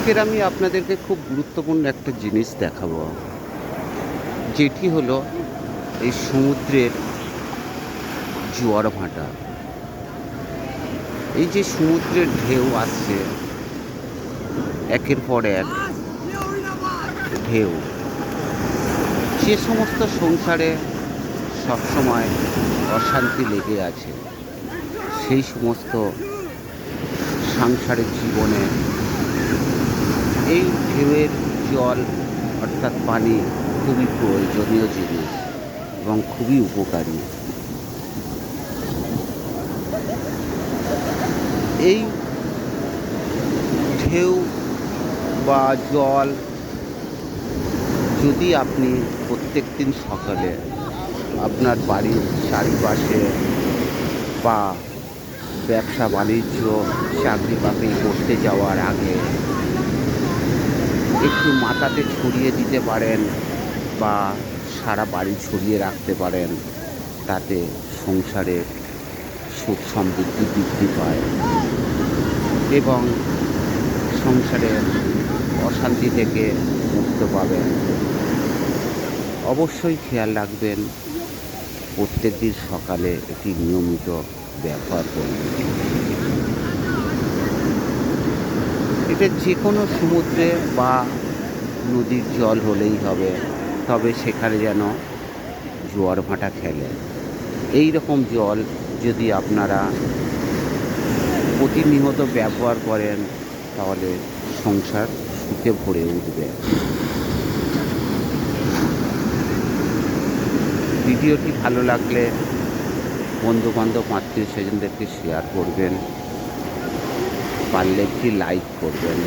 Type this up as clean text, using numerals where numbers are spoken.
আজকের আমি আপনাদেরকে খুব গুরুত্বপূর্ণ একটা জিনিস দেখাবো, যেটি হলো এই সমুদ্রের জোয়ার ভাটা। এই যে সমুদ্রের ঢেউ আসছে, একের পর এক ঢেউ, যে সমস্ত সংসারে সবসময় অশান্তি লেগে আছে, সেই সমস্ত সাংসারিক জীবনে এই ঢেউয়ের জল অর্থাৎ পানি খুবই প্রয়োজনীয় জিনিস এবং খুবই উপকারী। এই ঢেউ বা জল যদি আপনি প্রত্যেকদিন সকালে আপনার বাড়ির চারিপাশে বা ব্যবসা বাণিজ্য চাকরি বাকরি করতে যাওয়ার আগে একটু মাথাতে ছড়িয়ে দিতে পারেন বা সারা বাড়ি ছড়িয়ে রাখতে পারেন, তাতে সংসারের সুখ সমৃদ্ধি বৃদ্ধি পায় এবং সংসারের অশান্তি থেকে মুক্ত পাবেন। অবশ্যই খেয়াল রাখবেন, প্রত্যেক দিন সকালে এটি নিয়মিত ব্যবহার করবেন। এটা যে কোনো সমুদ্রে বা নদীর জল হলেই হবে, তবে সেখানে যেন জোয়ার ভাটা খেলে। এই রকম জল যদি আপনারা প্রতিনিয়ত ব্যবহার করেন, তাহলে সংসার সুখে ভরে উঠবে। ভিডিওটি ভালো লাগলে বন্ধুবান্ধব আত্মীয় স্বজনদেরকে শেয়ার করবেন, পারলে একটি লাইক করবেন।